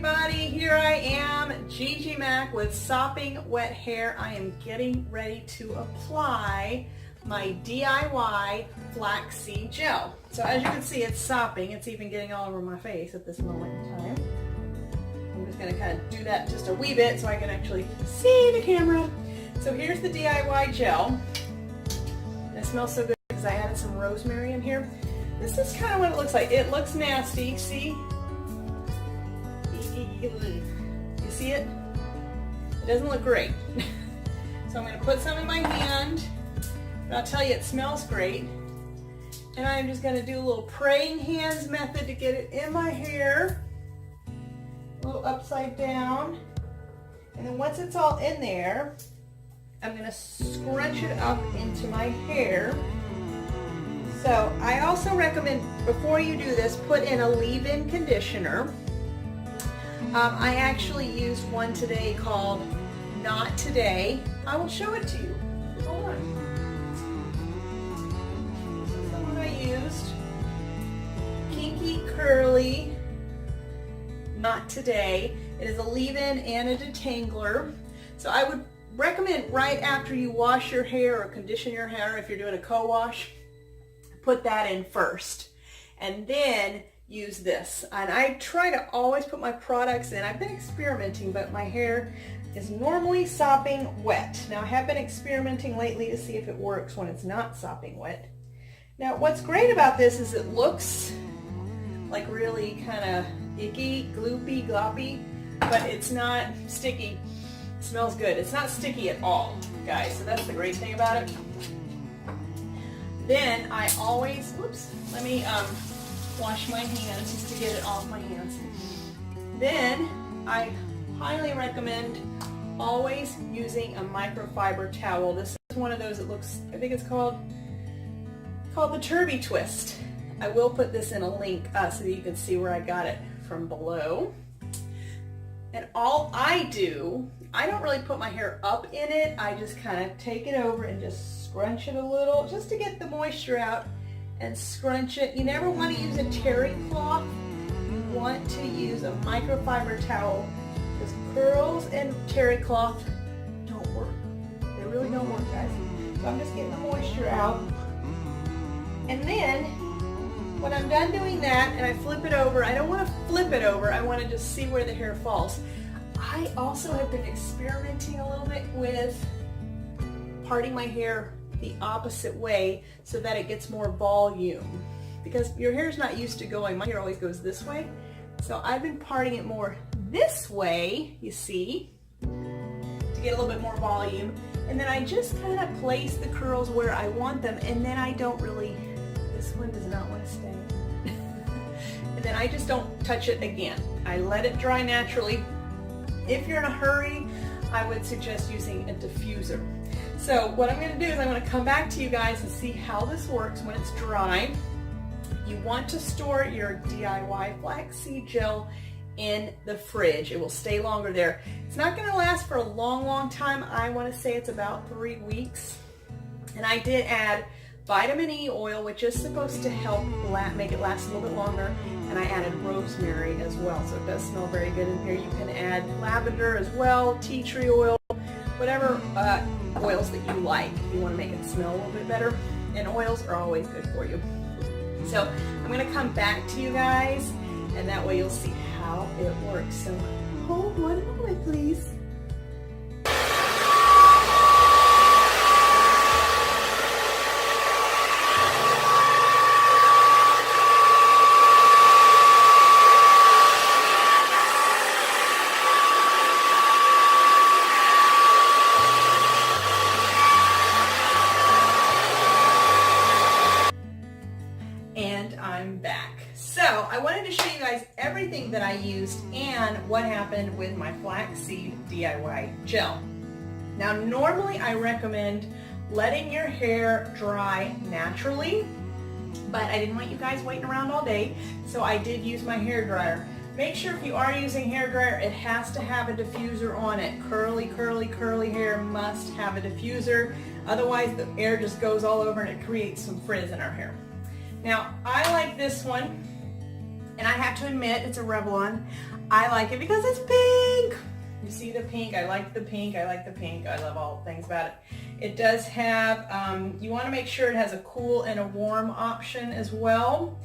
everybody, here I am, Gigi Mac with Sopping Wet Hair. I am getting ready to apply my DIY flaxseed gel. So as you can see, it's sopping. It's even getting all over my face at this moment in time. I'm just going to kind of do that just a wee bit so I can actually see the camera. So here's the DIY gel. And it smells so good because I added some rosemary in here. This is kind of what it looks like. It looks nasty, see? You see it? It doesn't look great. So I'm going to put some in my hand, but I'll tell you it smells great. And I'm just going to do a little praying hands method to get it in my hair. A little upside down. And then once it's all in there, I'm going to scrunch it up into my hair. So I also recommend, before you do this, put in a leave-in conditioner. I actually used one today called Not Today. I will show it to you. Hold on. This is the one I used. Kinky Curly Not Today. It is a leave-in and a detangler. So I would recommend right after you wash your hair or condition your hair, if you're doing a co-wash, put that in first. And then use this. And I try to always put my products in. I've been experimenting, but my hair is normally sopping wet. Now I have been experimenting lately to see if it works when it's not sopping wet. Now what's great about this is it looks like really kind of icky, gloopy, gloppy, but it's not sticky. It smells good. It's not sticky at all, guys, so that's the great thing about it. Then I always, whoops, let me wash my hands just to get it off my hands. Then I highly recommend always using a microfiber towel. This is one of those that looks, I think it's called the Turby Twist. I will put this in a link so that you can see where I got it from below. And all I do, I don't really put my hair up in it. I just kind of take it over and just scrunch it a little just to get the moisture out and scrunch it. You never want to use a terry cloth. You want to use a microfiber towel because curls and terry cloth don't work. They really don't work, guys. So I'm just getting the moisture out. And then when I'm done doing that and I flip it over, I don't want to flip it over. I want to just see where the hair falls. I also have been experimenting a little bit with parting my hair the opposite way so that it gets more volume, because your hair is not used to going, my hair always goes this way, so I've been parting it more this way, you see, to get a little bit more volume, and then I just kind of place the curls where I want them, and then I don't really, this one does not want to stay, and then I just don't touch it again. I let it dry naturally. If you're in a hurry, I would suggest using a diffuser. So what I'm going to do is I'm going to come back to you guys and see how this works when it's dry. You want to store your DIY flaxseed gel in the fridge. It will stay longer there. It's not going to last for a long, long time. I want to say it's about 3 weeks. And I did add vitamin E oil, which is supposed to help make it last a little bit longer. And I added rosemary as well, so it does smell very good in here. You can add lavender as well, tea tree oil, whatever oils that you like. You want to make it smell a little bit better, and oils are always good for you. So I'm going to come back to you guys, and that way you'll see how it works. So hold one moment, please. And I'm back. So I wanted to show you guys everything that I used and what happened with my flaxseed DIY gel. Now normally I recommend letting your hair dry naturally, but I didn't want you guys waiting around all day, so I did use my hair dryer. Make sure if you are using hair dryer, it has to have a diffuser on it. Curly, curly, curly hair must have a diffuser. Otherwise the air just goes all over and it creates some frizz in our hair. Now, I like this one, and I have to admit, it's a Revlon. I like it because it's pink. You see the pink? I like the pink. I like the pink. I love all things about it. It does have, you want to make sure it has a cool and a warm option as well.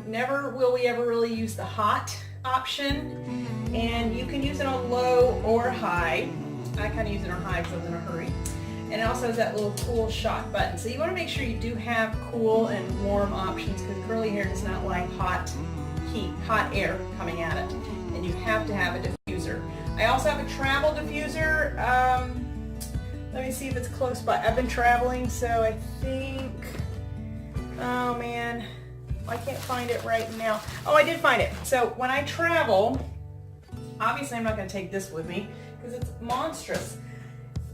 Never will we ever really use the hot option, and you can use it on low or high. I kind of use it on high because I was in a hurry. And it also has that little cool shot button. So you want to make sure you do have cool and warm options, because curly hair does not like hot air coming at it. And you have to have a diffuser. I also have a travel diffuser. Let me see if it's close by. I've been traveling, so I think, oh man, I can't find it right now. Oh, I did find it. So when I travel, obviously I'm not going to take this with me because it's monstrous.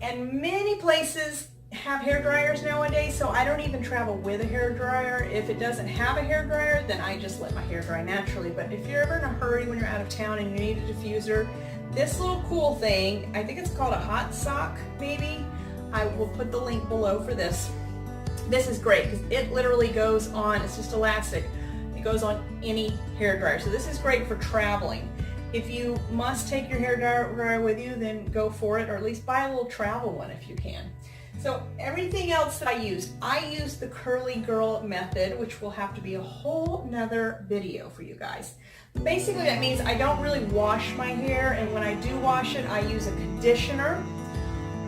And many places have hair dryers nowadays, so I don't even travel with a hair dryer. If it doesn't have a hair dryer, then I just let my hair dry naturally. But if you're ever in a hurry when you're out of town and you need a diffuser, this little cool thing, I think it's called a hot sock, maybe. I will put the link below for this. This is great because it literally goes on, it's just elastic. It goes on any hair dryer. So this is great for traveling. If you must take your hair dryer with you, then go for it, or at least buy a little travel one if you can. So everything else that I use the curly girl method, which will have to be a whole nother video for you guys. Basically that means I don't really wash my hair, and when I do wash it, I use a conditioner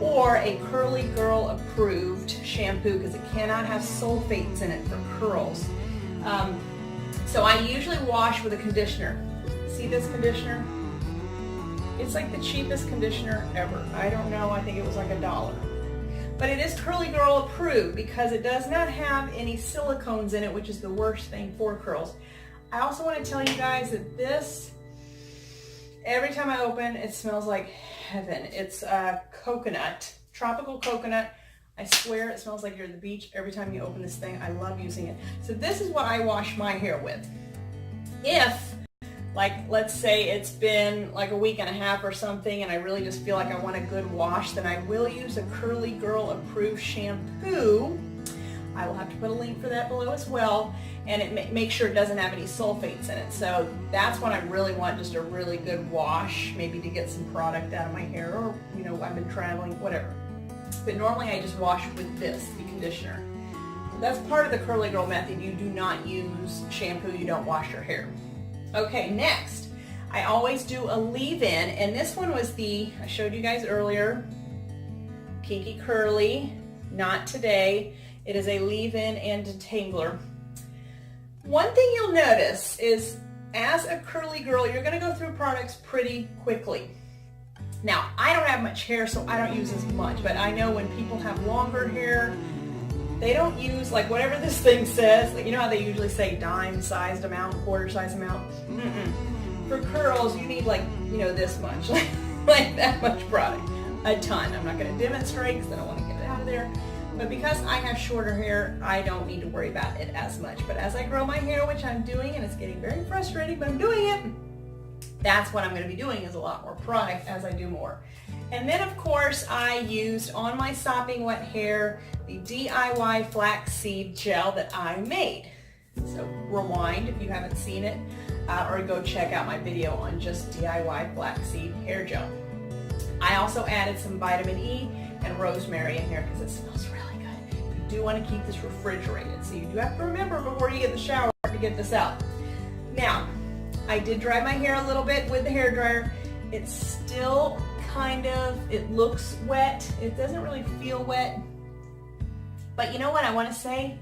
or a curly girl approved shampoo, because it cannot have sulfates in it for curls. So I usually wash with a conditioner. See this conditioner? It's like the cheapest conditioner ever. I don't know, I think it was like $1. But it is curly girl approved because it does not have any silicones in it, which is the worst thing for curls. I also want to tell you guys that this, every time I open, it smells like heaven. It's coconut, tropical coconut. I swear it smells like you're at the beach every time you open this thing. I love using it. So this is what I wash my hair with. If, like, let's say it's been like a week and a half or something and I really just feel like I want a good wash, then I will use a Curly Girl approved shampoo. I will have to put a link for that below as well, and it make sure it doesn't have any sulfates in it. So that's when I really want just a really good wash, maybe to get some product out of my hair, or, you know, I've been traveling, whatever. But normally I just wash with this, the conditioner. That's part of the Curly Girl method. You do not use shampoo, you don't wash your hair. Okay, next, I always do a leave-in, and this one was the, I showed you guys earlier, Kinky Curly, not today. It is a leave-in and detangler. One thing you'll notice is, as a curly girl, you're going to go through products pretty quickly. Now, I don't have much hair, so I don't use as much, but I know when people have longer hair, they don't use, like, whatever this thing says. Like, you know how they usually say dime-sized amount, quarter-sized amount? For curls, you need, like, you know, this much, like that much product. A ton. I'm not going to demonstrate because I don't want to get it out of there. But because I have shorter hair, I don't need to worry about it as much. But as I grow my hair, which I'm doing, and it's getting very frustrating, but I'm doing it, that's what I'm going to be doing, is a lot more product as I do more. And then, of course, I used on my sopping wet hair the DIY flaxseed gel that I made. So rewind if you haven't seen it, or go check out my video on just DIY flaxseed hair gel. I also added some vitamin E and rosemary in here because it smells really good. You do want to keep this refrigerated, so you do have to remember before you get in the shower to get this out. Now, I did dry my hair a little bit with the hair dryer. It's still kind of, it looks wet. It doesn't really feel wet. But you know what I want to say?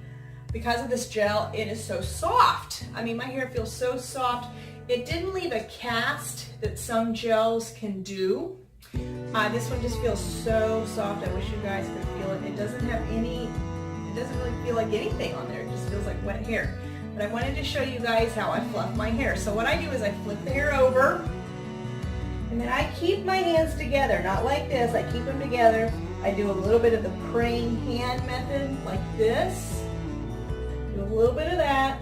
Because of this gel, it is so soft. I mean, my hair feels so soft. It didn't leave a cast that some gels can do. This one just feels so soft. I wish you guys could feel it. It doesn't have any, it doesn't really feel like anything on there. It just feels like wet hair. But I wanted to show you guys how I fluff my hair. So what I do is I flip the hair over, and then I keep my hands together. Not like this, I keep them together. I do a little bit of the praying hand method, like this. Do a little bit of that.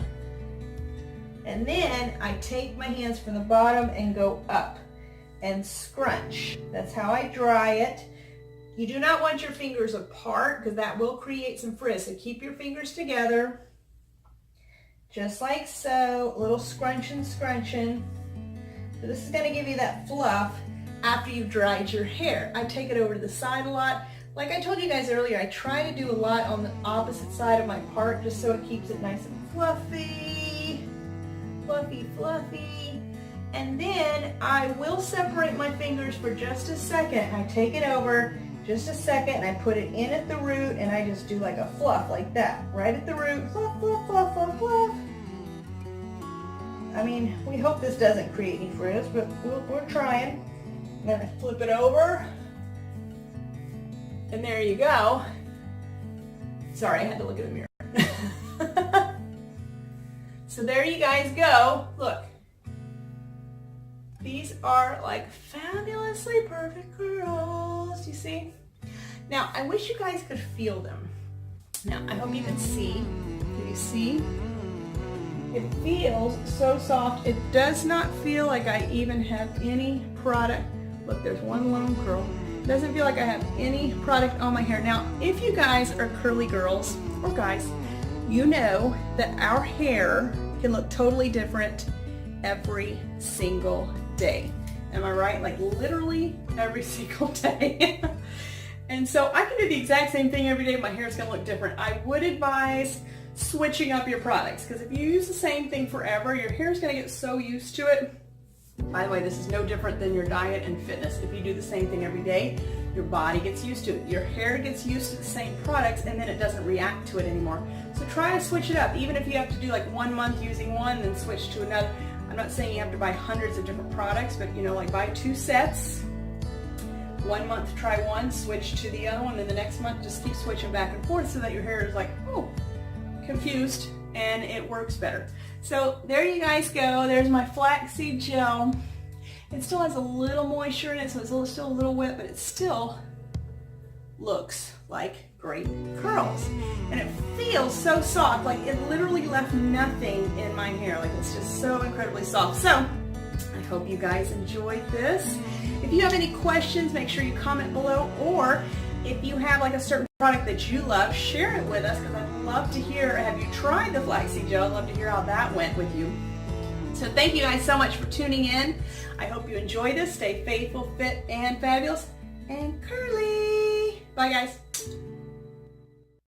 And then I take my hands from the bottom and go up and scrunch. That's how I dry it. You do not want your fingers apart because that will create some frizz. So keep your fingers together, just like so. A little scrunching. So this is going to give you that fluff after you've dried your hair. I take it over to the side a lot. Like I told you guys earlier, I try to do a lot on the opposite side of my part just so it keeps it nice and fluffy. Fluffy, fluffy. And then I will separate my fingers for just a second. I take it over just a second and I put it in at the root and I just do like a fluff like that. Right at the root. Fluff, fluff, fluff, fluff, fluff. I mean, we hope this doesn't create any frizz, but we're trying. Then I flip it over. And there you go. Sorry, I had to look in the mirror. So there you guys go. Look. These are like fabulously perfect curls. You see? Now, I wish you guys could feel them. Now, I hope you can see. Can you see? It feels so soft. It does not feel like I even have any product. Look, there's one lone curl. It doesn't feel like I have any product on my hair. Now, if you guys are curly girls or guys, you know that our hair can look totally different every single day. Am I right? Like literally every single day. And so I can do the exact same thing every day. My hair is going to look different. I would advise switching up your products because if you use the same thing forever, your hair is going to get so used to it. By the way, this is no different than your diet and fitness. If you do the same thing every day, your body gets used to it. Your hair gets used to the same products and then it doesn't react to it anymore. So try to switch it up. Even if you have to do like 1 month using one, then switch to another. I'm not saying you have to buy hundreds of different products, but you know, like buy 2 sets. 1 month try one, switch to the other one, then the next month just keep switching back and forth so that your hair is like, oh, confused, and it works better. So there you guys go. There's my flaxseed gel. It still has a little moisture in it, so it's still a little wet, but it still looks like great curls. And it feels so soft, like it literally left nothing in my hair. Like it's just so incredibly soft. So I hope you guys enjoyed this. If you have any questions, make sure you comment below, or if you have like a certain product that you love, share it with us because I'd love to hear, have you tried the flaxseed gel? I'd love to hear how that went with you. So thank you guys so much for tuning in. I hope you enjoy this. Stay faithful, fit, and fabulous, and curly. Bye guys.